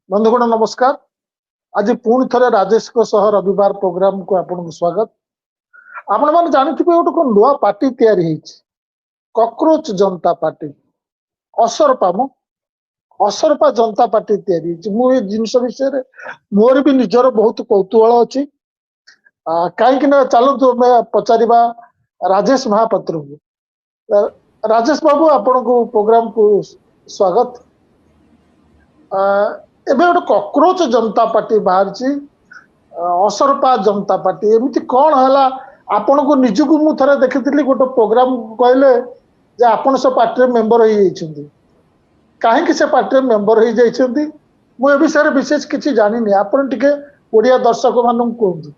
बंधुगण नमस्कार। आज पुणी थे राजेश रविवार प्रोग्राम को आपन स्वागत। आपण मैंने जानते गोटे कौन नुआ पार्टी तैयारी कॉकरोच जनता पार्टी असरपा जनता पार्टी तैयारी जिनस विषय मोर भी निजर बहुत कौतूहल अच्छी कहीं चलतु पचार राजेश महापात्र को। राजेश बाबू आपण को प्रोग्राम को स्वागत। एबे गोटे कॉकरोच जनता पार्टी बाहर असरपा जनता पार्टी एमती कौन है आपण को निजक मु थे देखी गोटे प्रोग्राम कहले जे आपण से पार्टी मेंबर हो कहीं से पार्टी मेंबर हो जाइए मु ए विषय विशेष किसी जानी आपण टिके ओडिया दर्शक मान कहतु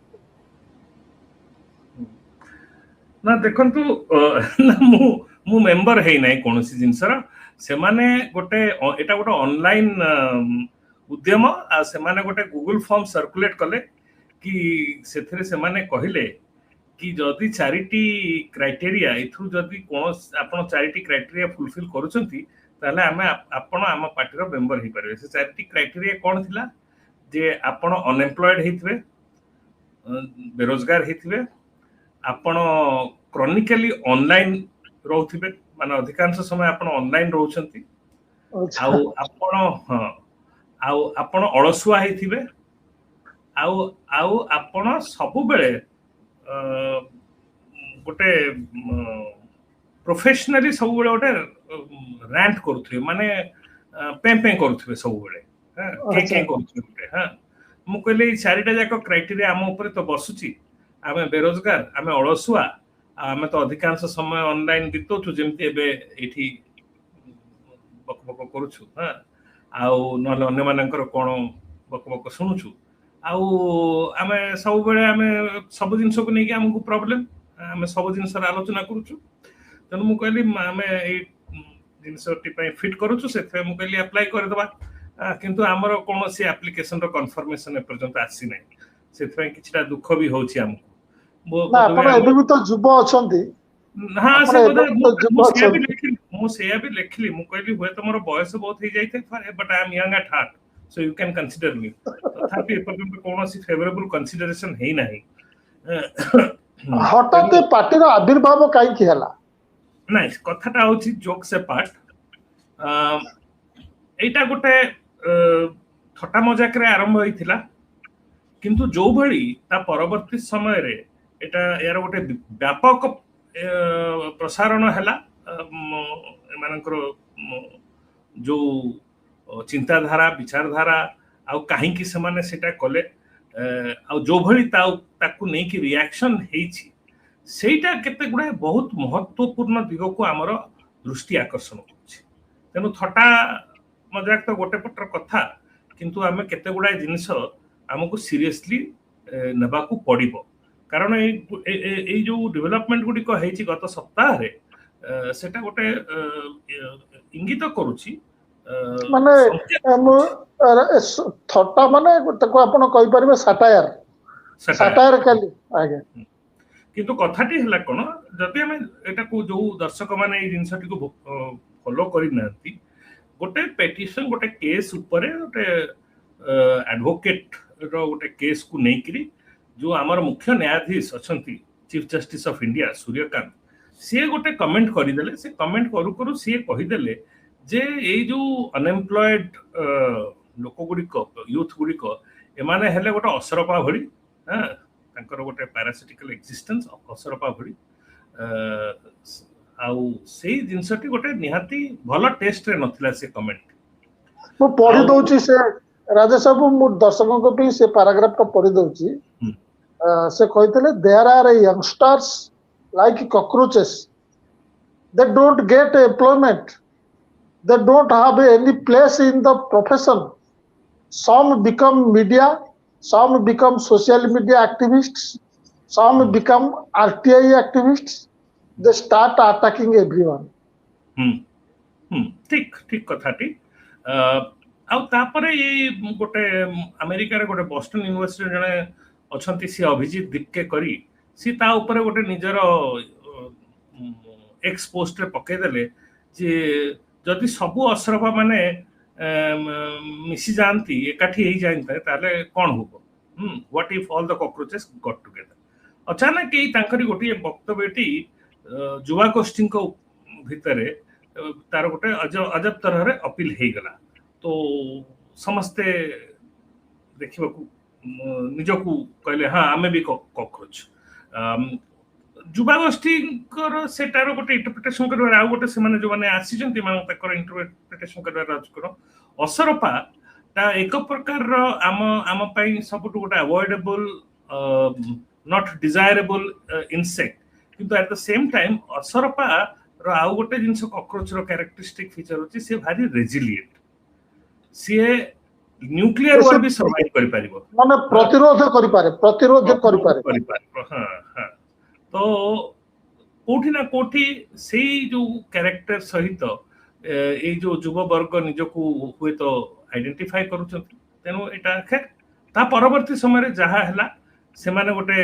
ना देखंतु मु मेंबर है नै कोनोसी जिंसर से माने गोटे एटा गोटे ऑनलाइन उद्यम आ से माने गोटे गूगल फॉर्म सर्कुलेट कले कि सेथरे से माने कहिले कि जदि चारिटी क्राइटेरिया इथु जदि कोन आपण चारिटी क्राइटेरिया फुलफिल करूछंती ताले आमे आपण आम पार्टी रो मेंबर हे परबे। से चारिटी क्राइटेरिया कोन थिला जे आपण अनएम्प्लॉयड हेथिबे, बेरोजगार हेथिबे, आपण क्रॉनिकली ऑनलाइन रहउथिबे माने अधिकांश समय आपण ऑनलाइन रहउछंती आउ आपण हां आउ आपण अलसुआ हेथिबे आउ आउ आपण सब बेले गोटे प्रोफेशनली सब बेले गोटे रैंट करथुबे माने पें करथुबे सब बेले के करथुबे। हां मु कहले चारिटा जाक क्राइटेरिया हम ऊपर तो बसुची आमे बेरोजगार आमे अलसुआ आमे तो अधिकांश समय ऑनलाइन बितोछु जेमती एबे एठी बक बक करूछु। हां आउ नले अन्य मानकर कोन बक बक सुनुछु आउ आमे सब बेले आमे सब जिंस को नै कि हमकु प्रॉब्लम आमे सब जिंस रा आलोचना करूछु तन मु कहली आमे ए जिंस टी पय फिट करूछु सेथे मु कहली अप्लाई कर दबा किंतु हमर कोनोसी एप्लीकेशन रो कंफर्मेशन ए पर्यंत आसी नै सेथे किछटा दुख भी होछि हमकु ना आपण एबे भी तो जुब अछंती। हां से मु से भी लिखली मु कहली होय तमरो बयस बहुत हे जाइते but I am young at heart so you can consider मी तथापि पर्यंत कोनोसी फेवरेबल कंसीडरेशन हे नाही। हठात पार्टी रो आविर्भाव काई कि हला नाही कथाटा होछि जोक से पार्ट एटा गोटे थटा मजाक रे आरंभ होइथिला किंतु जो भली ता परवर्ती समय रे एटा यार गोटे व्यापक प्रसारण हैला मानकर जो चिंताधारा विचारधारा आ कहीं कि समाने सेटा कले आ जो भली ताकू नै कि रिएक्शन हेछि सेटा केते गुडा बहुत महत्वपूर्ण दिग को हमर दृष्टि आकर्षण करछि। तेनु थटा मजाक तो गोटे पटर कथा किंतु आमे केते गुडा जिनिस हमकु सीरियसली नेबा को पड़िबो कारण ए जो डेवलपमेंट गुडी को हेछि गत सप्ताह रे सेटा गोटे इंगित करूछि माने थटा माने ताको आपण कहि परबे सटायर काली आगे किंतु कथाटी हला कोन जति हमें एटा को जो दर्शक माने ए जिंसटी को फॉलो करि नांती गोटे पेटिशन गोटे केस ऊपर गोटे एडवोकेट रो गोटे केस को नै करी जो आमर मुख्य न्यायाधीश अछंती chief justice of India Suryakant से गोटे कमेंट करि देले से कमेंट करू करू से कहि देले जे ए जो अनएम्प्लॉयड लोक गुडी को यूथ गुडी को एमाने हेले गोटे असरपा भली हां तांकर गोटे पैरासिटिकल एक्जिस्टेंस असरपा भली आउ से जिंसटी गोटे निहाती भलो टेस्ट रे नथिला से कमेंट मु पढि दउची से राजेश बाबू मु दर्शकों को भी से पैराग्राफ को पढ़ी दउची से कहते there are youngsters like cockroaches they don't get employment they don't have any place in the profession some become media some become social media activists some become RTI activists they start attacking everyone ठीक ठीक कथाटी आ तापरे ये गोटे America रे गोटे Boston university जने अछंती सी अभिजीत दिक्के करी सी ता ऊपर गोटे निजर एक्स पोस्ट रे पके देले जे जदि सबु असरपा माने ମିଶି ଯାଆନ୍ତି ଏକାଠି ହେଇଯାଆନ୍ତେ ତାହେଲେ କ'ଣ ହବ what if all the cockroaches got together. ଅଚାନକ ଏଇ ତାଙ୍କରି ଗୋଟିଏ ବକ୍ତବ୍ୟଟି ଯୁବା ଗୋଷ୍ଠୀଙ୍କ ଭିତରେ ତାର ଗୋଟେ ଅଜବ ତରହରେ ଅପିଲ ହେଇଗଲା। ତ ସମସ୍ତେ ଦେଖିବାକୁ ନିଜକୁ କହିଲେ ହଁ ଆମେ ବି କକ୍ରୋଚ। ଯୁବା ଗୋଷ୍ଠୀଙ୍କର ସେଟାର ଗୋଟେ ଇଣ୍ଟରପ୍ରିଟେସନ କରିବାର ଆଉ ଗୋଟେ ସେମାନେ ଯୋଉମାନେ ଆସିଛନ୍ତି ତାଙ୍କର ଇଣ୍ଟରପ୍ରିଟେସନ କରିବାର ଅଛି କଣ ଅସରପା ତା ଏକ ପ୍ରକାରର ଆମ ପାଇଁ ସବୁଠୁ ଗୋଟେ ଆଭଏଡେବଲ ନଟ୍ ଡିଜାୟରେବଲ ଇନସେକ୍ଟ, କିନ୍ତୁ ଆଟ୍ ଦ ସେମ୍ ଟାଇମ୍ ଅସରପା ର ଆଉ ଗୋଟେ ଜିନିଷ କକ୍ରୋଚ ର କ୍ୟାରେକ୍ଟରିଷ୍ଟିକ ଫିଚର ଅଛି ସେ ଭାରି ରେଜିଲିଏଣ୍ଟ। ସିଏ ନ୍ୟୁକ୍ଲିୟର ୱାର ବି ସର୍ଭାଇଭ କରିପାରିବ, ମାନେ ପ୍ରତିରୋଧ କରିପାରେ ହଁ ହଁ। ତ କୋଉଠି ନା କୋଉଠି ସେଇ ଯୋଉ କ୍ୟାରେକ୍ଟର ସହିତ ଏଇ ଯୋଉ ଯୁବବର୍ଗ ନିଜକୁ ହୁଏତ ଆଇଡେଣ୍ଟିଫାଏ କରୁଛନ୍ତି। ତେଣୁ ଏଇଟା ତା ପରବର୍ତ୍ତୀ ସମୟରେ ଯାହା ହେଲା ସେମାନେ ଗୋଟେ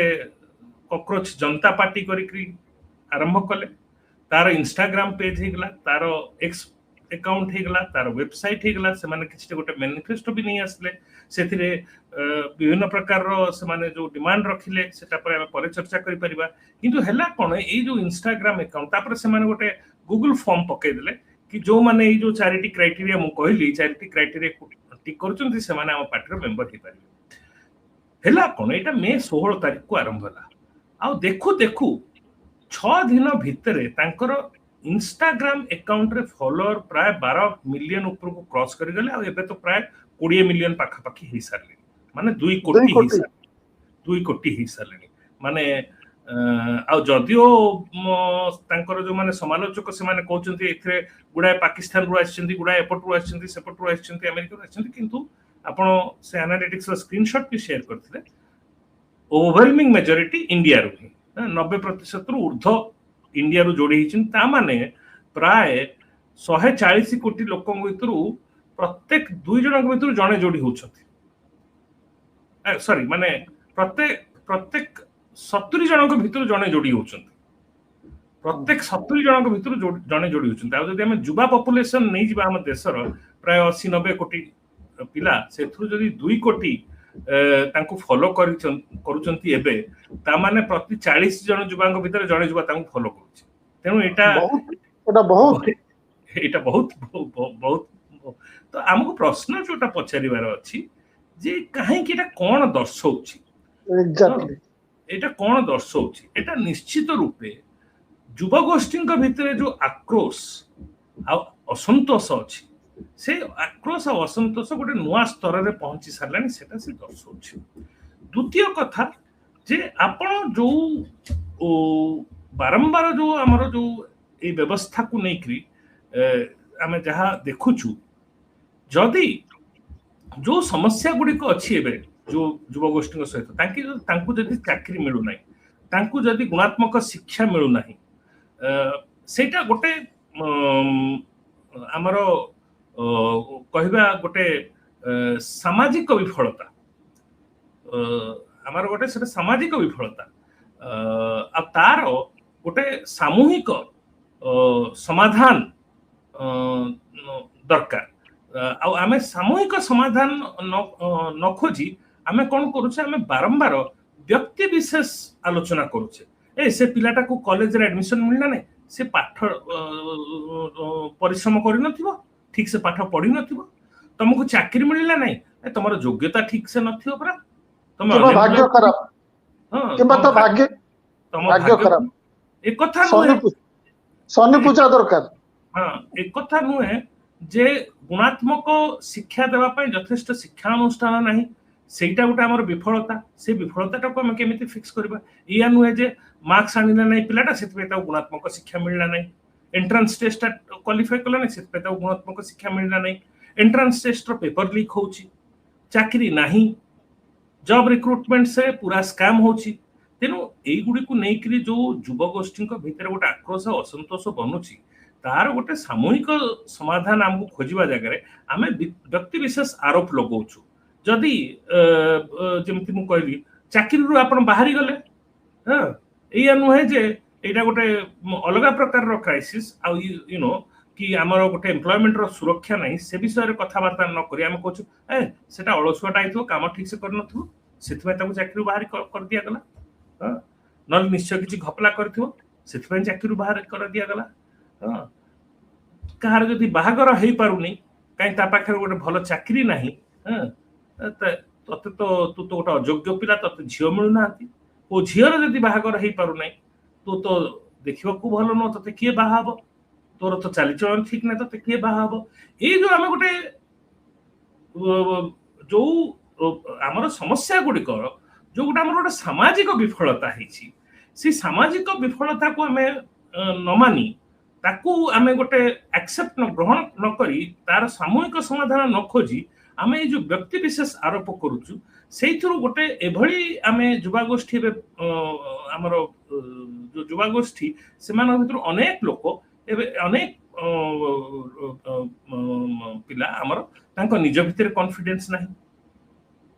କକ୍ରୋଚ ଜନତା ପାର୍ଟି କରିକି ଆରମ୍ଭ କଲେ। ତାର ଇନଷ୍ଟାଗ୍ରାମ ପେଜ ହେଇଗଲା, ତାର ଏକ୍ସ ଆକାଉଣ୍ଟ ହେଇଗଲା, ତାର ୱେବସାଇଟ ହେଇଗଲା। ସେମାନେ କିଛି ଗୋଟେ ମ୍ୟାନିଫେଷ୍ଟୋ ବି ନେଇ ଆସିଲେ, ସେଥିରେ ବିଭିନ୍ନ ପ୍ରକାରର ସେମାନେ ଯୋଉ ଡିମାଣ୍ଡ ରଖିଲେ ସେଟା ପରେ ଆମେ ପରେ ଚର୍ଚ୍ଚା କରିପାରିବା। କିନ୍ତୁ ହେଲା କ'ଣ ଏଇ ଯୋଉ ଇନଷ୍ଟାଗ୍ରାମ ଆକାଉଣ୍ଟ ତାପରେ ସେମାନେ ଗୋଟେ ଗୁଗଲ ଫର୍ମ ପକେଇଦେଲେ କି ଯୋଉମାନେ ଏଇ ଯୋଉ 4ଟି କ୍ରାଇଟେରିଆ ମୁଁ କହିଲି 4ଟି କ୍ରାଇଟେରିଆ ଟିକ୍ କରୁଛନ୍ତି ସେମାନେ ଆମ ପାର୍ଟିର ମେମ୍ବର ହେଇପାରିବେ। ହେଲା କ'ଣ ଏଇଟା ମେ 16 ତାରିଖକୁ ଆରମ୍ଭ ହେଲା। ଆଉ ଦେଖୁ ଦେଖୁ 6 ଦିନ ଭିତରେ ତାଙ୍କର ଇନଷ୍ଟାଗ୍ରାମ ଆକାଉଣ୍ଟରେ ଫଲୋଅର ପ୍ରାୟ 12 ମିଲିୟନ ଉପରକୁ କ୍ରସ୍ କରିଗଲେ। ଆଉ ଏବେ ତ ପ୍ରାୟ 20 ମିଲିୟନ ପାଖାପାଖି ହେଇସାରିଲେଣି, ମାନେ 2 କୋଟି ହେଇସାରିଲେଣି। ମାନେ ଆଉ ଯଦିଓ ତାଙ୍କର ଯୋଉମାନେ ସମାଲୋଚକ ସେମାନେ କହୁଛନ୍ତି ଏଥିରେ ଗୁଡାଏ ପାକିସ୍ତାନରୁ ଆସିଛନ୍ତି, ଗୁଡାଏ ଏପଟରୁ ଆସିଛନ୍ତି, ସେପଟରୁ ଆସିଛନ୍ତି, ଆମେରିକାରୁ ଆସିଛନ୍ତି, କିନ୍ତୁ ଆପଣ ସେ ଆନାଲିଟିକ୍ସର ସ୍କ୍ରିନଶଟ ବି ସେୟାର କରିଥିଲେ ଓଭରୱେଲମିଂ ମେଜରିଟି ଇଣ୍ଡିଆରୁ ହିଁ 90%ରୁ ଉର୍ଦ୍ଧ୍ୱ ଇଣ୍ଡିଆରୁ ଯୋଡି ହେଇଛନ୍ତି। ତା ମାନେ ପ୍ରାୟ 140 କୋଟି ଲୋକଙ୍କ ଭିତରୁ ପ୍ରତ୍ୟେକ 2 ଜଣଙ୍କ ଭିତରୁ ଜଣେ ଯୋଡି ହଉଛନ୍ତି। ସରି ମାନେ ପ୍ରତ୍ୟେକ 70 ଜଣଙ୍କ ଭିତରୁ ଜଣେ ଯୋଡି ହଉଛନ୍ତି। ପ୍ରତ୍ୟେକ 70 ଜଣଙ୍କ ଭିତରୁ ଜଣେ ଯୋଡି ହଉଛନ୍ତି। ଆଉ ଯଦି ଆମେ ଯୁବା ପପୁଲେସନ ନେଇଯିବା ଆମ ଦେଶର ପ୍ରାୟ 80-90 କୋଟି ପିଲା, ସେଥିରୁ ଯଦି 2 କୋଟି ତାଙ୍କୁ ଫଲୋ କରୁଛନ୍ତି ଏବେ, ତାମାନେ ପ୍ରତି 40 ଜଣ ଯୁବାଙ୍କ ଭିତରେ ଜଣେ ଯୁବା ତାଙ୍କୁ ଫଲୋ କରୁଛି। ତେଣୁ ଏଇଟା ବହୁତ ତ ଆମକୁ ପ୍ରଶ୍ନ ଯୋଉଟା ପଚାରିବାର ଅଛି ଯେ କାହିଁକି ଏଇଟା କ'ଣ ଦର୍ଶଉଛି? ଏଇଟା କ'ଣ ଦର୍ଶଉଛି? ଏଇଟା ନିଶ୍ଚିତ ରୂପେ ଯୁବଗୋଷ୍ଠୀଙ୍କ ଭିତରେ ଯୋଉ ଆକ୍ରୋଶ ଆଉ ଅସନ୍ତୋଷ ଅଛି, ସେ ଆକ୍ରୋଶ ଆଉ ଅସନ୍ତୋଷ ଗୋଟେ ନୂଆ ସ୍ତରରେ ପହଞ୍ଚି ସାରିଲାଣି, ସେଟା ସେ ଦର୍ଶଉଛି। ଦ୍ୱିତୀୟ କଥା ଯେ ଆପଣ ଯୋଉ ବାରମ୍ବାର ଯୋଉ ଆମର ଯୋଉ ଏଇ ବ୍ୟବସ୍ଥାକୁ ନେଇକରି ଆମେ ଯାହା ଦେଖୁଛୁ, ଯଦି ଯୋଉ ସମସ୍ୟା ଗୁଡିକ ଅଛି ଏବେ ଯୋଉ ଯୁବଗୋଷ୍ଠୀଙ୍କ ସହିତ ତାଙ୍କୁ ଯଦି ଚାକିରି ମିଳୁନାହିଁ, ତାଙ୍କୁ ଯଦି ଗୁଣାତ୍ମକ ଶିକ୍ଷା ମିଳୁନାହିଁ, ସେଇଟା ଗୋଟେ ଆମର କହିବା ଗୋଟେ ସାମାଜିକ ବିଫଳତା। ଆମର ଗୋଟେ ସେଟା ସାମାଜିକ ବିଫଳତା। ଆଉ ତାର ଗୋଟେ ସାମୂହିକ ସମାଧାନ ଦରକାର। ଆଉ ଆମେ ସାମୂହିକ ସମାଧାନ ନ ଖୋଜି ଆମେ କ'ଣ କରୁଛେ? ଆମେ ବାରମ୍ବାର ବ୍ୟକ୍ତି ବିଶେଷ ଆଲୋଚନା କରୁଛେ। ସେ ପିଲାଟାକୁ କଲେଜରେ ଆଡମିସନ ମିଳିଲା ନାହିଁ, ସେ ପାଠ ପରିଶ୍ରମ କରିନଥିବ, ଠିକ ସେ ପାଠ ପଢିନଥିବ, ତମକୁ ଚାକିରି ମିଳିଲା ନାହିଁ, ତମର ଯୋଗ୍ୟତା ଠିକ ସେ ନଥିବ ପରା, ତମ ଭାଗ୍ୟ ଖରାପ, ଏ କଥା ନୁହେଁ, ଶନି ପୂଜା ଦରକାର। ହଁ, ଏ କଥା ନୁହେଁ ଯେ ଗୁଣାତ୍ମକ ଶିକ୍ଷା ଦେବା ପାଇଁ ଯଥେଷ୍ଟ ଶିକ୍ଷାନୁଷ୍ଠାନ ନାହିଁ, ସେଇଟା ଗୋଟେ ଆମର ବିଫଳତା। ସେ ବିଫଳତାଟାକୁ ଆମେ କେମିତି ଫିକ୍ସ କରିବା? ଏଇଆ ନୁହେଁ ଯେ ମାର୍କସ ଆଣିଲା ନାହିଁ ପିଲାଟା, ସେଥିପାଇଁ ତାକୁ ଗୁଣାତ୍ମକ ଶିକ୍ଷା ମିଳିଲା ନାହିଁ। ଏଣ୍ଟ୍ରାନ୍ସ ଟେଷ୍ଟଟା କ୍ୱାଲିଫାଏ କଲା ନାହିଁ, ସେଥିପାଇଁ ତାକୁ ଗୁଣାତ୍ମକ ଶିକ୍ଷା ମିଳିଲା ନାହିଁ। ଏଣ୍ଟ୍ରାନ୍ସ ଟେଷ୍ଟର ପେପର ଲିକ୍ ହଉଛି, ଚାକିରି ନାହିଁ, ଜବ ରିକ୍ରୁଟମେଣ୍ଟ ପୁରା ସ୍କାମ ହଉଛି। ତେଣୁ ଏଇଗୁଡ଼ିକୁ ନେଇକରି ଯୋଉ ଯୁବଗୋଷ୍ଠୀଙ୍କ ଭିତରେ ଗୋଟେ ଆକ୍ରୋଶ ଅସନ୍ତୋଷ ବନୁଛି, ତାର ଗୋଟେ ସାମୂହିକ ସମାଧାନ ଆମକୁ ଖୋଜିବା ଜାଗାରେ ଆମେ ବ୍ୟକ୍ତି ବିଶେଷ ଆରୋପ ଲଗାଉଛୁ। ଯଦି ଯେମିତି ମୁଁ କହିଲି ଚାକିରିରୁ ଆପଣ ବାହାରି ଗଲେ, ଏଇଆ ନୁହେଁ ଯେ ଏଇଟା ଗୋଟେ ଅଲଗା ପ୍ରକାରର କ୍ରାଇସିସ୍। ଆଉ कि आमर गोटे एम्प्लॉयमेंट रो सुरक्षा नहीं से विषय कथबार्ता न करी आम कहूँ ए सेटा अलसुआटा आइथो काम ठीक से करनथु सेथिबा ताकू चाकरी बाहर कर दिया गला न निश्चय किछि घपला करथिबो सेथिबा चाकरी बाहर कर दिया गला कहार जदि बाहागर हेई पारुनी काई ता पाखरे गोटे भल चाकरी नाही तते तो तू तो गोटे अयोग्य पिला तते झियो मिलु नांती ओ झियर जदि बाहागर हेई पारु नाही तो देखिबा को भल न तते किए बाहाबो तोर तो चालीचलन ठीक ना तो किए बाहाब ये जो आम गोटे जो आमर समस्या गुड़िक जो गोटे आम गोटे सामाजिक विफलता है सामाजिक विफलता को आम न मानी ताकू आम गोटे एक्सेप्ट न ग्रहण न करी तार सामूहिक समाधान न खोजी आम ये जो व्यक्ति विशेष आरोप करुचु से गोटे एभली आम युवागोष्ठी आमर जो युवागोष्ठी से अनेक लोक एबे अनेक पिला आमर तांको निज भितर कॉन्फिडेंस नाही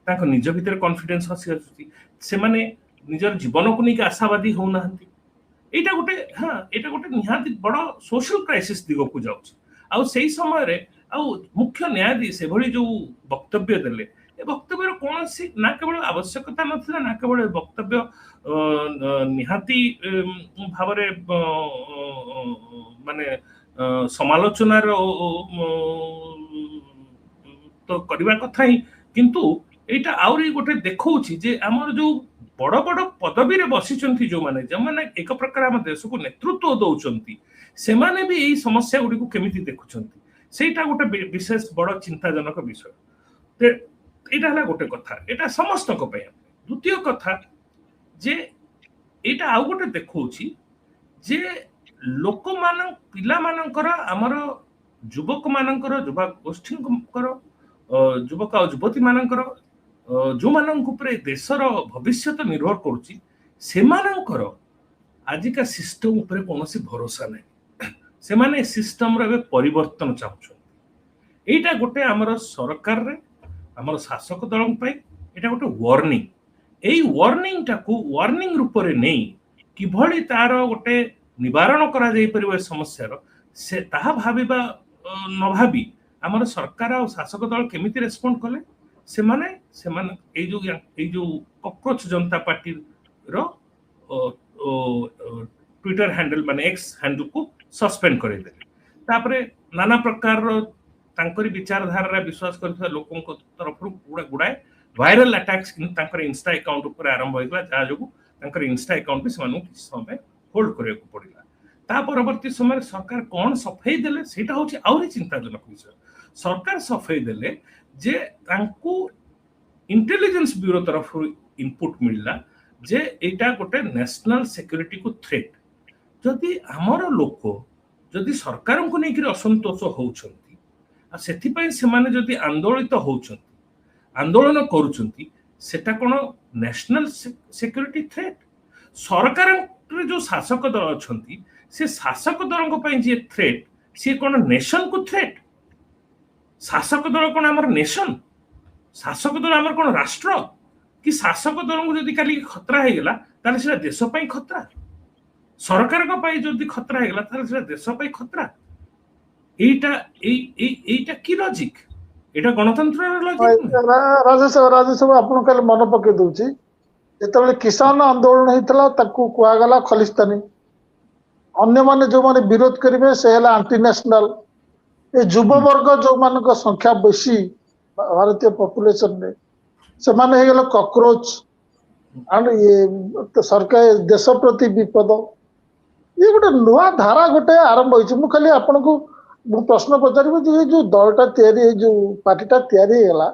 तांको निज भितर कॉन्फिडेंस हसी आछुती से माने निजर जीवन को नहीं आशावादी हो नाहंती एटा गोटे निहाती बड़ सोशल क्राइसिस दिगो को जाउछ आ सेही समय रे आ मुख्य न्यायाधीश एभली जो वक्तव्य देले ए वक्तव्य कौन सी ना केवल आवश्यकता नथिला ना केवल वक्तव्य निहाती भाव माने समालोचनार तो करबा कथा ही किंतु एटा आउरी गोटे देखौछि जे हमर जो बड़ बड़ पदवी रे बसिचंती जो माने एक प्रकार हम देश को नेतृत्व दउचंती से माने भी एई समस्या गुडी को केमिति देखुचंती सेटा गोटे विशेष बड़ चिंताजनक विषय एटा हला गोटे कथा एटा समस्त को पय द्वितीय कथा जे एटा आउ गोटे देखौछि जे लोक मान पिला मानकर आमर युवक मानकर युवा गोष्ठी युवक और युवती मानकर जो मानक ऊपर देशर भविष्य निर्भर करुच्ची से मानकर आजिका सिस्टम ऊपर कौन भरोसा नहीं से माने सिस्टम रे परिवर्तन चाहछन एटा गोटे आमर सरकार रे आमर शासक दल पे एटा गोटे वार्निंग एई वार्निंग टाकू वार्निंग रूप रे नहीं किभली तार गोटे निवारण करा जाई परिबे समस्यार से ताहा भाबिबा न भाबी आमर सरकार और शासक दल केमिति रेस्पोंड कले से माने ए जो कॉकरोच जनता पार्टी रो ट्विटर हैंडल माने एक्स हैंडल को सस्पेंड करे देले तापरे नाना प्रकार रो तांकरी विचारधारा रे विश्वास करथि लोकन को तरफ गुडाए वायरल अटैक्स तांकर इंस्टा अकाउंट ऊपर आरंभ होइला जा जोगु तांकर इंस्टा अकाउंट भी समान समय होल्ड करे को पड़िला ता परवर्ती समय सरकार कौन सफाई देले सेटा होछि आउरी चिंताजनक विषय सरकार सफाई देले जे तांकू इंटेलिजेंस ब्यूरो तरफ इनपुट मिलला जे एटा गोटे नेशनल सिक्योरिटी को थ्रेट जदि हमर लोक जदि सरकार को नेकिर असंतोष होउछंती आ सेथि पय से माने जदि आंदोलित होउछंती आंदोलन करूछंती सेटा कोन नेशनल सिक्योरिटी थ्रेट सरकार जो शासक दल अछंती से शासक दल को जे थ्रेट से कोन नेशन को थ्रेट शासक दल कोन हमर नेशन शासक दल हमर कोन राष्ट्र कि शासक दल को जदि काली खतरा हे गेला ताले से देश पय खतरा सरकार को पय जदि खतरा हे गेला ताले से देश पय खतरा एटा की लॉजिक एटा गणतंत्र लॉजिक राजेश आपन काल मन पके दउची जेतबेले किसान आंदोलन हेतला ताकू कुआ गला खलिस्तानी अन्य माने जो माने विरोध करिवे से हला एंटी नेशनल ए युवा वर्ग जो मानक संख्या बेसी भारतीय पॉपुलेशन में से माने हे गेल कॉकरोच एंड ये तो सरकार देश प्रति विपद ये गोटे नुआ धारा गोटे आरंभ होइछ मु खाली आपन को मु प्रश्न पचारिबे जे जो दलटा तयारी जो पार्टीटा तयारी होला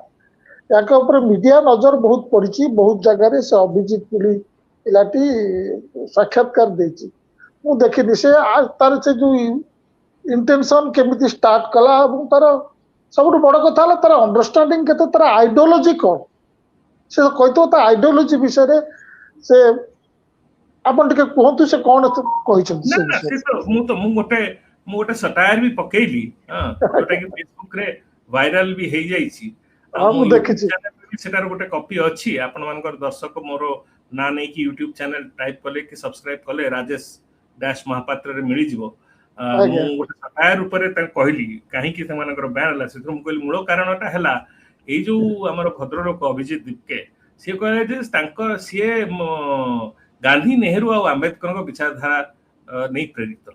याका ऊपर मीडिया नजर बहुत पड़ी बहुत जगह से अभिजीत पुली पिलाटी साक्षात्कार देछि मु देखि से आज तार से जो इंटेंशन केमिति स्टार्ट कला तार सब बड़ कथा तार अंडरस्टैंडिंग केते तार आइडियोलॉजी कोन से कहतो ता आइडियोलॉजी विषय रे से आपन टिके कहतु से कोन कहि छथि ना से तो मु गोटे सटायर भी पकेली हां जोटा कि फेसबुक रे वायरल भी हे जाई छी हम देखिछि सेटार गोटे कॉपी अछि आपन मानकर दर्शक मोरो ना नै कि YouTube चैनल टाइप कले कि सब्सक्राइब कले राजेश डैश महापात्र रे मिली जिवो ମୁଁ ଗୋଟେ ସଫାୟାର ଉପରେ କହିଲି କାହିଁକି ସେମାନଙ୍କର ବ୍ୟାନ୍ ହେଲା ସେଥିରୁ ମୁଁ କହିଲି ମୂଳ କାରଣଟା ହେଲା ଏଇ ଯୋଉ ଆମର ଭଦ୍ରଲୋକ ଅଭିଜିତ ଦିପକେ ସିଏ କହିଲେ ଯେ ସିଏ ଗାନ୍ଧୀ ନେହେରୁ ଆଉ ଆମ୍ବେଦକରଙ୍କ ବିଚାରଧାରା ନେଇ ପ୍ରେରିତ।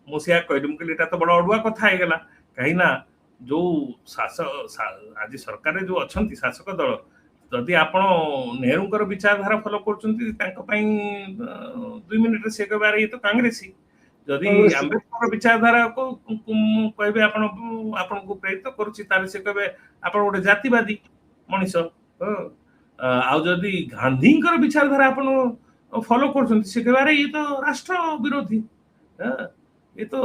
ମୁଁ ସେୟା କହିଲି ମୁଁ କହିଲି ଏଇଟା ତ ବଡ ଅଡୁଆ କଥା ହେଇଗଲା କାହିଁକି ନା ଯୋଉ ଆଜି ସରକାରରେ ଯୋଉ ଅଛନ୍ତି ଶାସକ ଦଳ ଯଦି ଆପଣ ନେହେରୁଙ୍କର ବିଚାରଧାରା ଫଲୋ କରୁଛନ୍ତି ତାଙ୍କ ପାଇଁ 2 ମିନିଟରେ ସେ କହିବେ ଇଏ ତ କଂଗ୍ରେସୀ ଯଦି ଆମ୍ବେଦକର ବିଚାରଧାରାକୁ କହିବେ ଆପଣଙ୍କୁ ପ୍ରେରିତ କରୁଛି ତାହେଲେ ସେ କହିବେ ଆପଣ ଗୋଟେ ଜାତିବାଦୀ ମଣିଷ। ଆଉ ଯଦି ଗାନ୍ଧୀଙ୍କର ବିଚାରଧାରା ଆପଣ ଫଲୋ କରୁଛନ୍ତି ସେ କହିବେ ଇଏ ତ ରାଷ୍ଟ୍ର ବିରୋଧୀ। ଏ ତ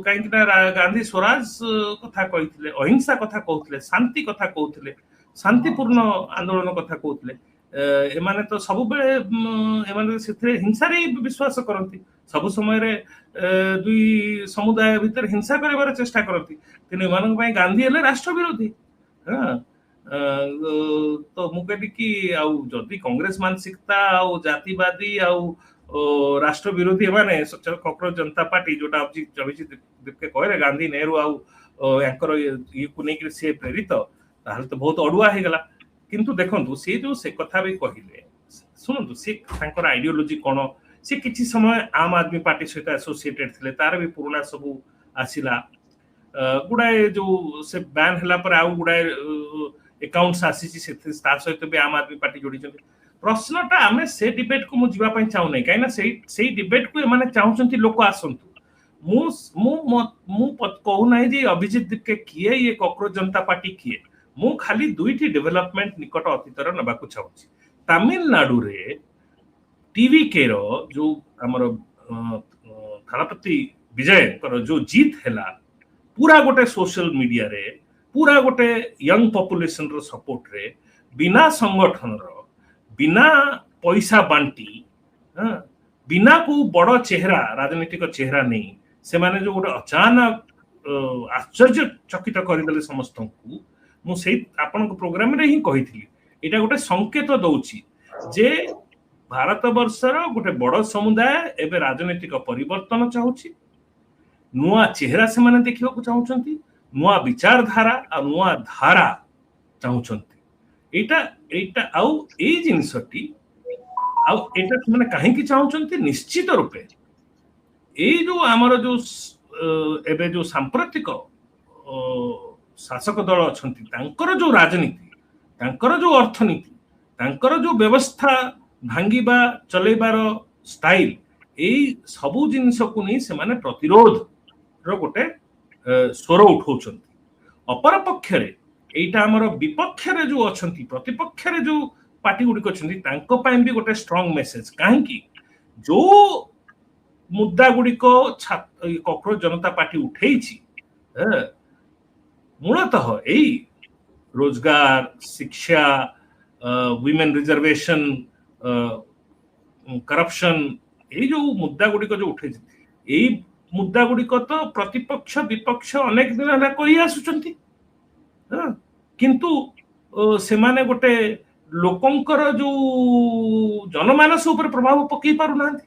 କାହିଁକି ନା ଗାନ୍ଧୀ ସ୍ୱରାଜ କଥା କହିଥିଲେ ଅହିଂସା କଥା କହୁଥିଲେ ଶାନ୍ତି କଥା କହୁଥିଲେ ଶାନ୍ତିପୂର୍ଣ୍ଣ ଆନ୍ଦୋଳନ କଥା କହୁଥିଲେ। ଏମାନେ ତ ସବୁବେଳେ ଏମାନେ ସେଥିରେ ହିଂସାରେ ବିଶ୍ୱାସ କରନ୍ତି ସବୁ ସମୟରେ ଦୁଇ ସମୁଦାୟ ଭିତରେ ହିଂସା କରିବାର ଚେଷ୍ଟା କରନ୍ତି ତେଣୁ ଏମାନଙ୍କ ପାଇଁ ଗାନ୍ଧୀ ହେଲେ ରାଷ୍ଟ୍ର ବିରୋଧୀ। ତ ମୁଁ କହିଲି କି ଆଉ ଯଦି କଂଗ୍ରେସ ମାନସିକତା ଆଉ ଜାତିବାଦୀ ଆଉ ରାଷ୍ଟ୍ର ବିରୋଧୀ ଏମାନେ କକରୋଜ ଜନତା ପାର୍ଟି ଯୋଉଟା ଅଭିଜିତ ଦିପକେ କହିଲେ ଗାନ୍ଧୀ ନେହେରୁ ଆଉ ୟାଙ୍କର ଇଏକୁ ନେଇକି ସେ ପ୍ରେରିତ ତାହେଲେ ତ ବହୁତ ଅଡୁଆ ହେଇଗଲା। କିନ୍ତୁ ଦେଖନ୍ତୁ ସେ ଯୋଉ ସେ କଥା ବି କହିଲେ ଶୁଣନ୍ତୁ ସେ ତାଙ୍କର ଆଇଡିଓଲୋଜି କଣ ସେ କିଛି ସମୟ ଆମ୍ ଆଦମୀ ପାର୍ଟି ସହିତ ଆସୋସିଏଟେଡ ଥିଲେ ତାର ବି ପୁରୁଣା ସବୁ ଆସିଲା ଗୁଡାଏ ଯୋଉ ସେ ବ୍ୟାନ୍ ହେଲା ପରେ ଆଉ ଗୁଡାଏ ଏକାଉଣ୍ଟସ ଆସିଛି ତା ସହିତ ବି ଆମ୍ ଆଦମୀ ପାର୍ଟି ଯୋଡିଛନ୍ତି। ପ୍ରଶ୍ନଟା ଆମେ ସେ ଡିବେଟକୁ ମୁଁ ଯିବା ପାଇଁ ଚାହୁଁନାହିଁ କାହିଁକିନା ସେଇ ଡିବେଟକୁ ଏମାନେ ଚାହୁଁଛନ୍ତି ଲୋକ ଆସନ୍ତୁ। ମୁଁ କହୁନାହିଁ ଯେ ଅଭିଜିତ ଦିପକେ କିଏ ଇଏ କକରୋଜ ଜନତା ପାର୍ଟି କିଏ ମୁଁ ଖାଲି ଦୁଇଟି ଡେଭଲପମେଣ୍ଟ ନିକଟ ଅତୀତର ନେବାକୁ ଚାହୁଁଛି। ତାମିଲନାଡୁରେ ଟିଭିକେ ର ଯୋଉ ଆମର ଥାଳପତି ବିଜୟଙ୍କର ଯୋଉ ଜିତ ହେଲା ପୁରା ଗୋଟେ ସୋସିଆଲ ମିଡିଆରେ ପୁରା ଗୋଟେ ୟଙ୍ଗ ପପୁଲେସନ ର ସପୋର୍ଟରେ ବିନା ସଂଗଠନର ବିନା ପଇସା ବାଣ୍ଟି ବିନା କୋଉ ବଡ ଚେହେରା ରାଜନୈତିକ ଚେହେରା ନେଇ ସେମାନେ ଯୋଉ ଗୋଟେ ଅଚାନକ ଆଶ୍ଚର୍ଯ୍ୟଚକିତ କରିଦେଲେ ସମସ୍ତଙ୍କୁ ମୁଁ ସେଇ ଆପଣଙ୍କ ପ୍ରୋଗ୍ରାମରେ ହିଁ କହିଥିଲି ଏଇଟା ଗୋଟେ ସଂକେତ ଦଉଛି ଯେ ଭାରତ ବର୍ଷର ଗୋଟେ ବଡ ସମୁଦାୟ ଏବେ ରାଜନୈତିକ ପରିବର୍ତ୍ତନ ଚାହୁଁଛି ନୂଆ ଚେହେରା ସେମାନେ ଦେଖିବାକୁ ଚାହୁଁଛନ୍ତି ନୂଆ ବିଚାରଧାରା ଆଉ ନୂଆ ଧାରା ଚାହୁଁଛନ୍ତି। ଏଇଟା ଆଉ ଏଇ ଜିନିଷଟି ଆଉ ଏଇଟା ସେମାନେ କାହିଁକି ଚାହୁଁଛନ୍ତି ନିଶ୍ଚିତ ରୂପେ ଏଇ ଯୋଉ ଆମର ଯୋଉ ଏବେ ଯୋଉ ସାମ୍ପ୍ରତିକ ଶାସକ ଦଳ ଅଛନ୍ତି ତାଙ୍କର ଯୋଉ ରାଜନୀତି ତାଙ୍କର ଯୋଉ ଅର୍ଥନୀତି ତାଙ୍କର ଯୋଉ ବ୍ୟବସ୍ଥା ଭାଙ୍ଗିବା ଚଲେଇବାର ଷ୍ଟାଇଲ ଏଇ ସବୁ ଜିନିଷକୁ ନେଇ ସେମାନେ ପ୍ରତିରୋଧର ଗୋଟେ ସ୍ୱର ଉଠାଉଛନ୍ତି। ଅପର ପକ୍ଷରେ ଏଇଟା ଆମର ବିପକ୍ଷରେ ଯୋଉ ଅଛନ୍ତି ପ୍ରତିପକ୍ଷରେ ଯୋଉ ପାର୍ଟି ଗୁଡିକ ଅଛନ୍ତି ତାଙ୍କ ପାଇଁ ବି ଗୋଟେ ଷ୍ଟ୍ରଙ୍ଗ ମେସେଜ କାହିଁକି ଯୋଉ ମୁଦ୍ଦା ଗୁଡିକ କକରୋଜ ଜନତା ପାର୍ଟି ଉଠେଇଛି ମୂଳତଃ ଏଇ ରୋଜଗାର ଶିକ୍ଷା ୱିମେନ ରିଜର୍ଭେସନ କରପ୍ସନ ଏଇ ଯୋଉ ମୁଦ୍ଦା ଗୁଡିକ ଯୋଉ ଉଠେଇଛି ଏଇ ମୁଦ୍ଦା ଗୁଡିକ ତ ପ୍ରତିପକ୍ଷ ବିପକ୍ଷ ଅନେକ ଦିନ ହେଲା କହି ଆସୁଛନ୍ତି କିନ୍ତୁ ସେମାନେ ଗୋଟେ ଲୋକଙ୍କର ଯୋଉ ଜନମାନସ ଉପରେ ପ୍ରଭାବ ପକେଇ ପାରୁନାହାନ୍ତି।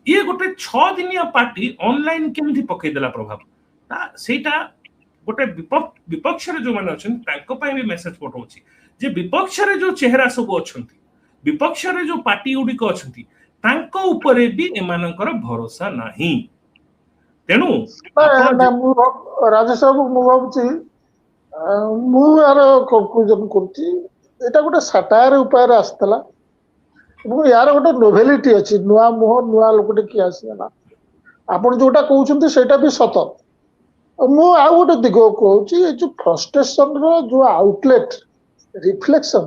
ଇଏ ଗୋଟେ 6 ଦିନିଆ ପାର୍ଟି ଅନଲାଇନ କେମିତି ପକେଇଦେଲା ପ୍ରଭାବ ସେଇଟା ଗୋଟେ ବିପକ୍ଷରେ ଯୋଉମାନେ ଅଛନ୍ତି ତାଙ୍କ ପାଇଁ ବି ମେସେଜ ପଠାଉଛି ଯେ ବିପକ୍ଷରେ ଯୋଉ ଚେହେରା ସବୁ ଅଛନ୍ତି ବିପକ୍ଷରେ ଯୋଉ ପାର୍ଟି ଗୁଡିକ ଅଛନ୍ତି ତାଙ୍କ ଉପରେ ବି ଏମାନଙ୍କର ଭରସା ନାହିଁ। ତେଣୁ ରାଜେଶ ବାବୁ ମୁଁ ଭାବୁଛି ମୁଁ ୟାର କନକ୍ଲୁଜନ କରୁଛି ଏଇଟା ଗୋଟେ ସାଟାୟାର ଉପାୟରେ ଆସିଥିଲା ଏବଂ ୟାର ଗୋଟେ ନୋଭେଲିଟି ଅଛି ନୂଆ ମୁହଁ ନୂଆ ଲୋକଟେ କିଏ ଆସିଗଲା ଆପଣ ଯୋଉଟା କହୁଛନ୍ତି ସେଇଟା ବି ସତ। ମୁଁ ଆଉ ଗୋଟେ ଦିଗ କହୁଛି ଏ ଯୋଉ ଫ୍ରଷ୍ଟ୍ରେସନ ର ଯୋଉ ଆଉଟଲେଟ ରିଫ୍ଲେକ୍ସନ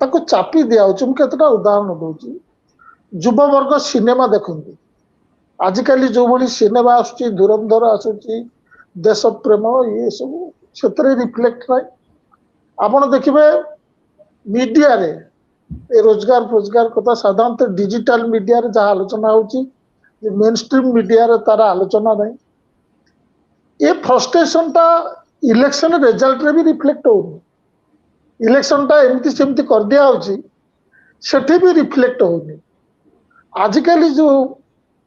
ତାକୁ ଚାପି ଦିଆହଉଛି। ମୁଁ କେତେଟା ଉଦାହରଣ ଦଉଛି ଯୁବବର୍ଗ ସିନେମା ଦେଖନ୍ତି ଆଜିକାଲି ଯୋଉଭଳି ସିନେମା ଆସୁଛି ଧୁରନ୍ଧର ଆସୁଛି ଦେଶ ପ୍ରେମ ଇଏ ସବୁ ସେଥିରେ ରିଫ୍ଲେକ୍ଟ ନାହିଁ। ଆପଣ ଦେଖିବେ ମିଡିଆରେ ଏ ରୋଜଗାର ଫୋଜଗାର କଥା ସାଧାରଣତଃ ଡିଜିଟାଲ ମିଡିଆରେ ଯାହା ଆଲୋଚନା ହଉଛି ମେନ୍ ଷ୍ଟ୍ରିମ୍ ମିଡିଆରେ ତାର ଆଲୋଚନା ନାହିଁ। ଏ ଫ୍ରଷ୍ଟ୍ରେସନଟା ଇଲେକ୍ସନ ରେଜଲ୍ଟରେ ବି ରିଫ୍ଲେକ୍ଟ ହଉନି। ଇଲେକ୍ସନଟା ଏମିତି ସେମିତି କରିଦିଆ ହଉଛି ସେଠି ବି ରିଫ୍ଲେକ୍ଟ ହଉନି। ଆଜିକାଲି ଯୋଉ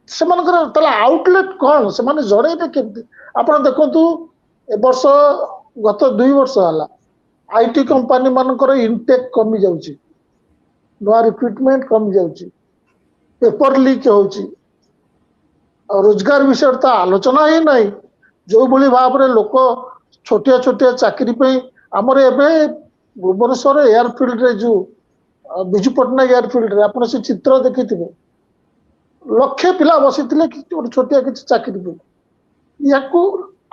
ସେମାନଙ୍କର ତାହେଲେ ଆଉଟଲେଟ୍ କ'ଣ ସେମାନେ ଜଣେଇବେ କେମିତି? ଆପଣ ଦେଖନ୍ତୁ ଏ ବର୍ଷ ଗତ 2 ବର୍ଷ ହେଲା ଆଇଟି କମ୍ପାନୀ ମାନଙ୍କର ଇନଟେକ୍ କମି ଯାଉଛି, ନୂଆ ରିକ୍ରୁଟମେଣ୍ଟ କମି ଯାଉଛି, ପେପର ଲିକ୍ ହେଉଛି, ଆଉ ରୋଜଗାର ବିଷୟରେ ତ ଆଲୋଚନା ହିଁ ନାହିଁ। ଯୋଉଭଳି ଭାବରେ ଲୋକ ଛୋଟିଆ ଛୋଟିଆ ଚାକିରି ପାଇଁ ଆମର ଏବେ ଭୁବନେଶ୍ୱର ଏୟାରଫିଲ୍ଡରେ ଯୋଉ ବିଜୁ ପଟ୍ଟନାୟକ ଏୟାରଫିଲ୍ଡରେ ଆପଣ ସେ ଚିତ୍ର ଦେଖିଥିବେ, ଲକ୍ଷେ ପିଲା ବସିଥିଲେ ଗୋଟେ ଛୋଟିଆ କିଛି ଚାକିରି ପାଇଁ। ୟାକୁ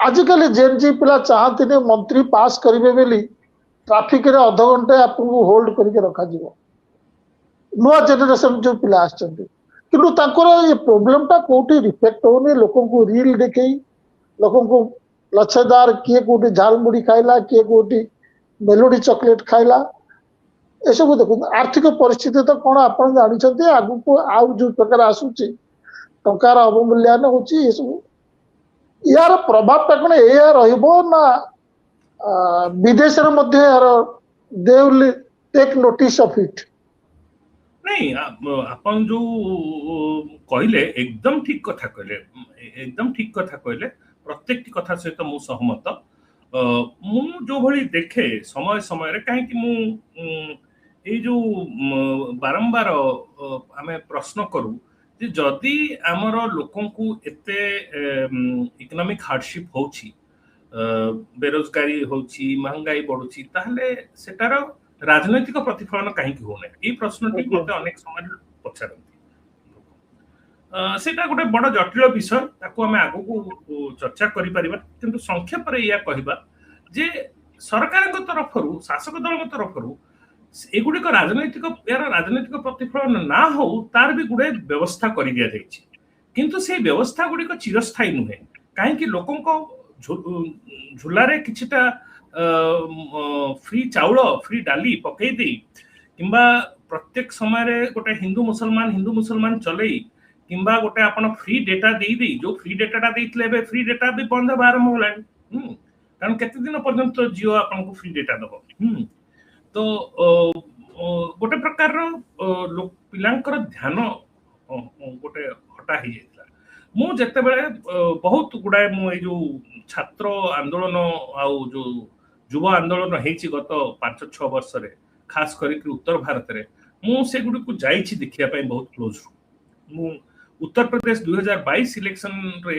ଆଜିକାଲି ଜେନ୍ଜି ପିଲା ଚାହାନ୍ତିନି ମନ୍ତ୍ରୀ ପାସ୍ କରିବେ ବୋଲି ଟ୍ରାଫିକରେ ଅଧଘଣ୍ଟେ ଆପଣଙ୍କୁ ହୋଲ୍ଡ କରିକି ରଖାଯିବ। ନୂଆ ଜେନେରେସନ ଯୋଉ ପିଲା ଆସିଛନ୍ତି, କିନ୍ତୁ ତାଙ୍କର ଏ ପ୍ରୋବ୍ଲେମଟା କୋଉଠି ରିଫ୍ଲେକ୍ଟ ହଉନି। ଲୋକଙ୍କୁ ରିଲ ଦେଖେଇ, ଲୋକଙ୍କୁ ଲଛେଦାର, କିଏ କୋଉଠି ଝାଲମୁଢି ଖାଇଲା, କିଏ କୋଉଠି ମେଲୋଡି ଚକୋଲେଟ ଖାଇଲା, ଏସବୁ ଦେଖନ୍ତୁ। ଆର୍ଥିକ ପରିସ୍ଥିତି ତ କ'ଣ ଆପଣ ଜାଣିଛନ୍ତି। ଆଗକୁ ଆଉ ଯୋଉ ପ୍ରକାର ଆସୁଛି ଟଙ୍କାର ଅବମୂଲ୍ୟାୟନ ହଉଛି, ଏସବୁ ୟାର ପ୍ରଭାବଟା କ'ଣ ଏଇଆ ରହିବ ନା ବିଦେଶରେ ମଧ୍ୟ ଏହାର they will take notice of it? ନାଇଁ, ଆପଣ ଯୋଉ କହିଲେ ଏକଦମ ଠିକ କଥା କହିଲେ, ଏକଦମ ଠିକ କଥା କହିଲେ। ପ୍ରତ୍ୟେକଟି କଥା ସହିତ ମୁଁ ସହମତ। ମୁଁ ଯୋଉଭଳି ଦେଖେ ସମୟ ସମୟରେ, କାହିଁକି ମୁଁ ଏଇ ଯୋଉ ବାରମ୍ବାର ଆମେ ପ୍ରଶ୍ନ କରୁ ଯେ ଯଦି ଆମର ଲୋକଙ୍କୁ ଏତେ ଇକୋନୋମିକ ହାର୍ଡସିପ ହଉଛି, ବେରୋଜଗାରୀ ହଉଛି, ମହଙ୍ଗାଇ ବଢୁଛି, ତାହେଲେ ସେଟାର ରାଜନୈତିକ ପ୍ରତିଫଳନ କାହିଁକି ହଉନାହିଁ? ଏଇ ପ୍ରଶ୍ନଟି ମତେ ଅନେକ ସମୟରେ ପଚାରନ୍ତି। ସେଇଟା ଗୋଟେ ବଡ ଜଟିଳ ବିଷୟ, ତାକୁ ଆମେ ଆଗକୁ ଚର୍ଚ୍ଚା କରିପାରିବା। କିନ୍ତୁ ସଂକ୍ଷେପରେ ଏଇଆ କହିବା ଯେ ସରକାରଙ୍କ ତରଫରୁ, ଶାସକ ଦଳଙ୍କ ତରଫରୁ ଏଗୁଡିକ ୟାର ରାଜନୈତିକ ପ୍ରତିଫଳନ ନା ହଉ ତାର ବି ଗୁଡେ ବ୍ୟବସ୍ଥା କରି ଦିଆଯାଇଛି। କିନ୍ତୁ ସେଇ ବ୍ୟବସ୍ଥା ଗୁଡିକ ଚିରସ୍ଥାୟୀ ନୁହେଁ। କାହିଁକି? ଲୋକଙ୍କ ଝୁଲାରେ କିଛିଟା ଫ୍ରି ଚାଉଳ, ଫ୍ରି ଡାଲି ପକେଇ ଦେଇ, କିମ୍ବା ପ୍ରତ୍ୟେକ ସମୟରେ ଗୋଟେ ହିନ୍ଦୁ ମୁସଲମାନ ଚଲେଇ, କିମ୍ବା ଗୋଟେ ଆପଣ ଫ୍ରି ଡେଟା ଦେଇ, ଯୋଉ ଫ୍ରି ଡେଟାଟା ଦେଇଥିଲେ ଏବେ ଫ୍ରି ଡେଟା ବି ବନ୍ଦ ହେବା ଆରମ୍ଭ ହେଲାଣି। କାରଣ କେତେ ଦିନ ପର୍ଯ୍ୟନ୍ତ ଜିଓ ଆପଣଙ୍କୁ ଫ୍ରି ଡେଟା ଦବ? ତ ଗୋଟେ ପ୍ରକାରର ପିଲାଙ୍କର ଧ୍ୟାନ ଗୋଟେ ହଟା ହେଇଯାଇଥିଲା। ମୁଁ ଯେତେବେଳେ ବହୁତ ଗୁଡାଏ ମୁଁ ଏଇ ଯୋଉ ଛାତ୍ର ଆନ୍ଦୋଳନ ଆଉ ଯୋଉ ଯୁବ ଆନ୍ଦୋଳନ ହେଇଛି ଗତ 5-6 ବର୍ଷରେ, ଖାସ କରିକି ଉତ୍ତର ଭାରତରେ, ମୁଁ ସେଗୁଡିକୁ ଯାଇଛି ଦେଖିବା ପାଇଁ ବହୁତ କ୍ଲୋଜରୁ। ମୁଁ ଉତ୍ତରପ୍ରଦେଶ 2022 ଇଲେକ୍ସନରେ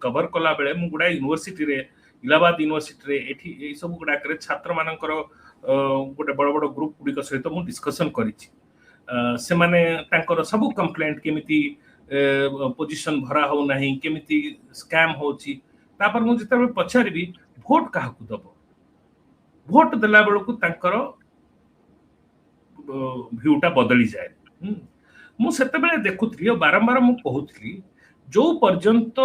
କଭର କଲା ବେଳେ ମୁଁ ଗୁଡାଏ ୟୁନିଭର୍ସିଟିରେ, ଇଲାହାବାଦ ୟୁନିଭର୍ସିଟିରେ, ଏଠି ଏଇ ସବୁ ଗୁଡାକରେ ଛାତ୍ର ମାନଙ୍କର ଗୋଟେ ବଡ ବଡ ଗ୍ରୁପ ଗୁଡିକ ସହିତ ମୁଁ ଡିସ୍କସନ କରିଛି। ସେମାନେ ତାଙ୍କର ସବୁ କମ୍ପ୍ଲେଣ୍ଟ, କେମିତି ପୋଜିସନ ଭରା ହଉନାହିଁ, କେମିତି ସ୍କାମ ହଉଛି। ତାପରେ ମୁଁ ଯେତେବେଳେ ପଚାରିବି ଭୋଟ କାହାକୁ ଦବ, ଭୋଟ ଦେଲା ବେଳକୁ ତାଙ୍କର ଭ୍ୟୁଟା ବଦଳିଯାଏ। ମୁଁ ସେତେବେଳେ ଦେଖୁଥିଲି, ବାରମ୍ବାର ମୁଁ କହୁଥିଲି, ଯୋଉ ପର୍ଯ୍ୟନ୍ତ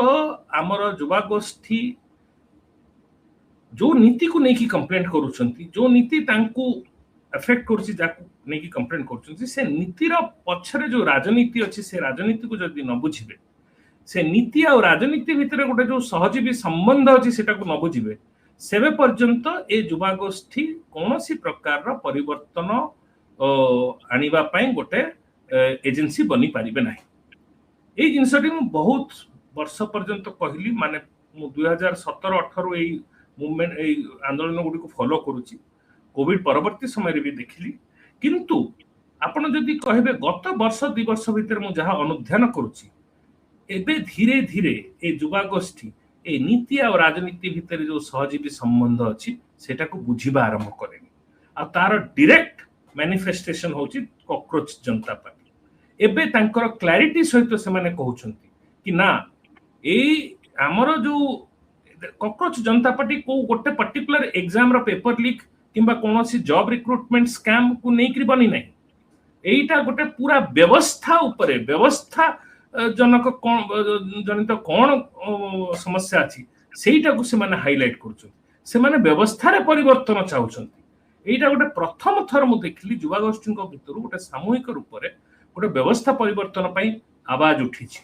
ଆମର ଯୁବାଗୋଷ୍ଠୀ ଯୋଉ ନୀତିକୁ ନେଇକି କମ୍ପ୍ଲେଣ୍ଟ କରୁଛନ୍ତି, ଯୋଉ ନୀତି ତାଙ୍କୁ ଏଫେକ୍ଟ କରୁଛି, ଯାହାକୁ ନେଇକି କମ୍ପ୍ଲେଣ୍ଟ କରୁଛନ୍ତି, ସେ ନୀତିର ପଛରେ ଯୋଉ ରାଜନୀତି ଅଛି, ସେ ରାଜନୀତିକୁ ଯଦି ନ ବୁଝିବେ, ସେ ନୀତି ଆଉ ରାଜନୀତି ଭିତରେ ଗୋଟେ ଯୋଉ ସହଜୀବୀ ସମ୍ବନ୍ଧ ଅଛି ସେଟାକୁ ନ ବୁଝିବେ, ସେବେ ପର୍ଯ୍ୟନ୍ତ ଏ ଯୁବାଗୋଷ୍ଠୀ କୌଣସି ପ୍ରକାରର ପରିବର୍ତ୍ତନ ଆଣିବା ପାଇଁ ଗୋଟେ ଏଜେନ୍ସି ବନି ପାରିବେ ନାହିଁ। ଏଇ ଜିନିଷଟି ମୁଁ ବହୁତ ବର୍ଷ ପର୍ଯ୍ୟନ୍ତ କହିଲି। ମାନେ ମୁଁ 2017-18 ଏଇ ମୁଭମେଣ୍ଟ, ଏଇ ଆନ୍ଦୋଳନ ଗୁଡିକୁ ଫଲୋ କରୁଛି। କୋଭିଡ ପରବର୍ତ୍ତୀ ସମୟରେ ବି ଦେଖିଲି। କିନ୍ତୁ ଆପଣ ଯଦି କହିବେ ଗତ ବର୍ଷ 2 ବର୍ଷ ଭିତରେ ମୁଁ ଯାହା ଅନୁଧ୍ୟାନ କରୁଛି, ଏବେ ଧୀରେ ଧୀରେ ଏ ଯୁବାଗୋଷ୍ଠୀ ଏ ନୀତି ଆଉ ରାଜନୀତି ଭିତରେ ଯୋଉ ସହଜୀବୀ ସମ୍ବନ୍ଧ ଅଛି ସେଟାକୁ ବୁଝିବା ଆରମ୍ଭ କଲେଣି। ଆଉ ତାର ଡିରେକ୍ଟ ମ୍ୟାନିଫେଷ୍ଟେସନ ହଉଛି କକରୋଚ ଜନତା ପାର୍ଟି। ଏବେ ତାଙ୍କର କ୍ଲାରିଟି ସହିତ ସେମାନେ କହୁଛନ୍ତି କି ନା, ଏଇ ଆମର ଯୋଉ କକରୋଚ ଜନତା ପାର୍ଟି କୋଉ ଗୋଟେ ପର୍ଟିକୁଲାର ଏକ୍ସାମ ର ପେପର ଲିକ୍ କିମ୍ବା କୌଣସି ଜବ ରିକ୍ରୁଟମେଣ୍ଟ ସ୍କାମ କୁ ନେଇକି ବନି ନାହିଁ। ଏଇଟା ଗୋଟେ ପୁରା ବ୍ୟବସ୍ଥା ଉପରେ, ବ୍ୟବସ୍ଥା ଜନିତ କଣ ସମସ୍ୟା ଅଛି ସେଇଟାକୁ ସେମାନେ ହାଇଲାଇଟ କରୁଛନ୍ତି। ସେମାନେ ବ୍ୟବସ୍ଥାରେ ପରିବର୍ତ୍ତନ ଚାହୁଁଛନ୍ତି। ଏଇଟା ଗୋଟେ ପ୍ରଥମ ଥର ମୁଁ ଦେଖିଲି ଯୁବାଗୋଷ୍ଠୀଙ୍କ ଭିତରୁ ଗୋଟେ ସାମୂହିକ ରୂପରେ ଗୋଟେ ବ୍ୟବସ୍ଥା ପରିବର୍ତ୍ତନ ପାଇଁ ଆବାଜ ଉଠିଛି।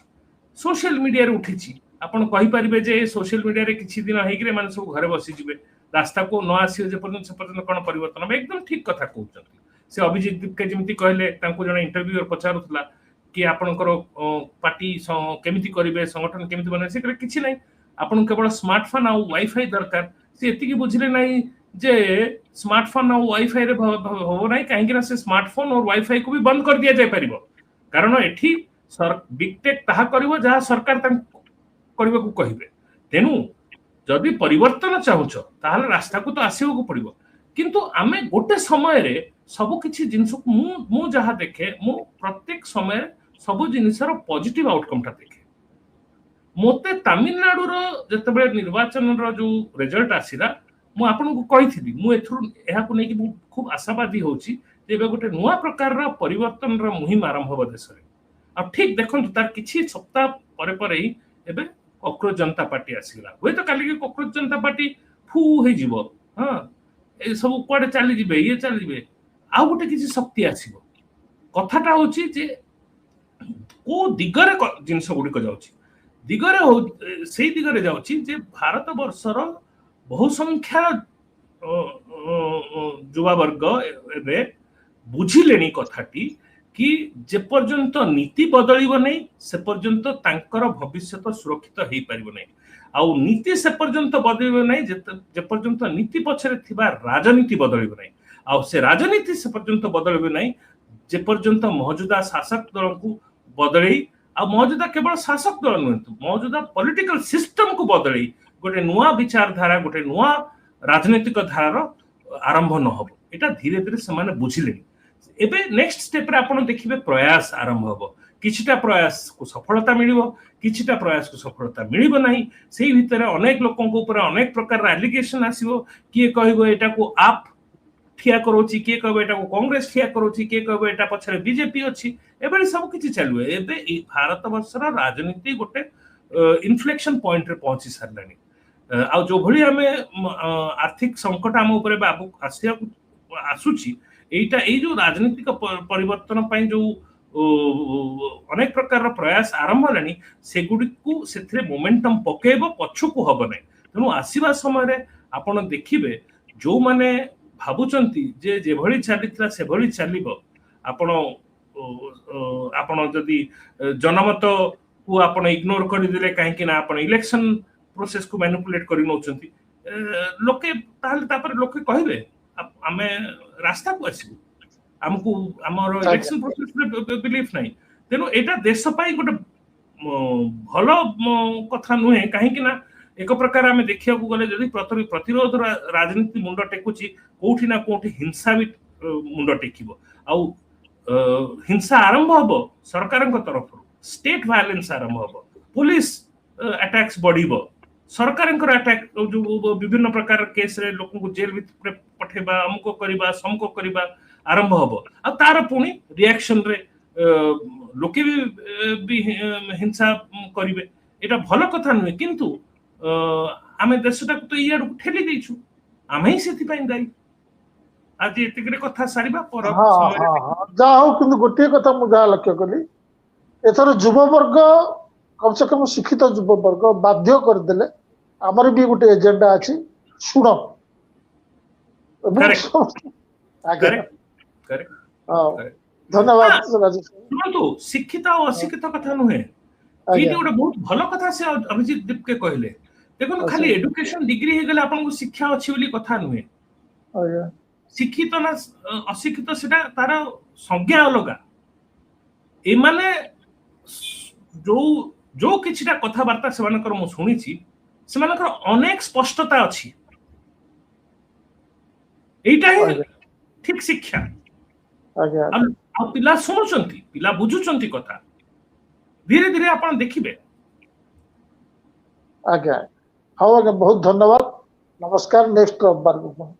ସୋସିଆଲ ମିଡିଆରେ ଉଠିଛି। ଆପଣ କହିପାରିବେ ଯେ ସୋସିଆଲ ମିଡିଆରେ କିଛି ଦିନ ହେଇକି ଏମାନେ ସବୁ ଘରେ ବସିଯିବେ, ରାସ୍ତାକୁ ନ ଆସିବେ ଯେ ପର୍ଯ୍ୟନ୍ତ, ସେ ପର୍ଯ୍ୟନ୍ତ କଣ ପରିବର୍ତ୍ତନ ହେବ? ଏକଦମ ଠିକ କଥା କହୁଛନ୍ତି। ସେ ଅଭିଜିତ ଦୀପକେ ଯେମିତି କହିଲେ, ତାଙ୍କୁ ଜଣେ ଇଣ୍ଟରଭ୍ୟୁଅର ପଚାରୁଥିଲା कि आपणकर पार्टी केमिति करिवे संगठन केमिति बने से किछि नै आपन केवल स्मार्टफोन आ वाईफाई दरकार से एतिकी बुझिले नै जे स्मार्टफोन और वाईफाई रे हो नै काहे कि से स्मार्टफोन और वाईफाई को भी बंद कर दिया जाय परिबो कारण एठी बिग टेक ताहा करिवो जहा सरकार तन करबा को कहिबे तेनु जदि परिवर्तन चाहुछ ताहले रास्ता को तो आसीबो को पड़िबो किंतु आमे गोटे समय रे सब किछि जिंस मु जहा देखे मु प्रत्येक समय सब जिनिसर पॉजिटिव आउटकम ता देखे मोते तमिलनाडु रो जतबे निर्वाचन रो जो रिजल्ट आसीला मु आपन को कहिथिबी मु एथु एहा को नै कि खूब आशावादी होची जेबे गोटे नुवा प्रकार रो परिवर्तन रो मुहिम आरंभ हो देश रे आ ठीक देखंतु तार किछि सप्ताह परे परे ही एबे कॉकरोच जनता पार्टी आसीला होय तो काली के कॉकरोच जनता पार्टी फू हे जीवो हां ए सब कोडे चली जिबे ये चली जिबे आ गोटे किछि शक्ति आसीबो कथाटा होची जे को दिगरे जिंस गुडी को जाउची दिगरे हो सेही दिगरे जाउची जे भारत वर्षर बहुसंख्या युवा वर्ग एबे बुझिलेनी कथाटी कि जे पर्यंत नीति बदलिबो नै से पर्यंत तांकर भविष्य सुरक्षित हेई परिबो नै आउ नीति से पर्यंत बदलिबो नै जे पर्यंत नीति पछरे थिबा राजनीति बदलिबो नै आउ से राजनीति से पर्यंत बदलिबो नै जे पर्यंत मौजूदा शासक दल को बदलै आ मौजूदा केवल शासक दल नुहंतु मौजूदा पॉलिटिकल सिस्टम को बदलै गोटे नुआ विचारधारा गोटे नुआ राजनीतिक धारार आरंभ न हो एटा धीरे धीरे से माने बुझिले एबे नेक्स्ट स्टेप रे आपण देखिबे प्रयास आरंभ हो किछिटा प्रयास को सफलता मिलिबो किछिटा प्रयास को सफलता मिलिबो नाही सेही भितरे अनेक लोकन को ऊपर अनेक प्रकार एलिगेशन आसीबो किए कहबो एटा को आप ठिया करोची किए कहबो एटा को कांग्रेस ठिया करोची किए कहबो एटा पछरे बीजेपी अछि एबे सब किछि चालु एबे भारत वर्षर राजनीति गोटे इन्फ्लेक्शन पॉइंट रे पहुंची सरलानी आ जो भली हमें आर्थिक संकट हम ऊपर बाबू आसिया आसुची एटा ए जो राजनीतिक परिवर्तन पई जो अनेक प्रकार प्रयास आरंभ हलानी सेगुडी को सेथरे मोमेंटम पकेबो पछु को हबो नै तनु आसीबा समय रे आपण देखिबे जो माने भाबुचंती जे जे भली चालितला से भली चालिबो आपण आपण जदी जनमत को आपण इग्नोर करि दिले काहे कि ना आपण इलेक्शन प्रोसेस को मैनिपुलेट करि नउचंती लोके ताल तापर लोके कहिबे आमे रास्ता को आसी हमको हमर इलेक्शन प्रोसेस रे बिलीफ नै तेनो एटा देश पई गोटे भलो कथा नुहे काहे कि ना एक प्रकार आमे देखिया को गले जदी प्रतिरोध राजनीति मुंड टेकुची कोठी ना कोठी हिंसा भी मुंड टेकिबो आउ हिंसा आरंभ हबो सरकारक तरफ स्टेट वायलेंस आरंभ हबो पुलिस अटैक्स बढ़िबो सरकारक अटैक जो विभिन्न प्रकार केस रे लोक को जेल भीतर पठेबा हमको करबा समको करबा आरंभ हबो आ तार पुनी रिएक्शन रे लोके भी हिंसा करिवे एटा भलो कथा नय किंतु आमे देशटा को तो इयाड ठेली दैछु आमे ही सेति पई दाई आज एतिकरे कथा सारिबा पर हां जा हो किंतु गोटे कथा मु जा लक्ष्य कली एथर युवा वर्ग कम से कम शिक्षित युवा वर्ग बाध्य कर देले हमर भी गोटे एजेंडा अछि सुनो धन्यवाद राजेश सुनतु शिक्षित और अशिक्षित कथा नुहे एटी गोटे बहुत भलो कथा से अभिजीत दीप के कहले देखो खाली एजुकेशन डिग्री हे गले आपन को शिक्षा अछि बोली कथा नुहे शिक्षित ना अशिक्षित सेटा तार संज्ञा अलगा ए माने जो जो किछिटा कथा वार्ता से मानकर मु सुनिछि से मानकर अनेक स्पष्टता अछि एटा ही ठीक शिक्षा आ पिला सुनुचंती पिला बुझुचंती कथा धीरे धीरे आपण देखिबे आज्ञा हाँ आज्ञा बहुत धन्यवाद नमस्कार नेक्स्ट रविवार को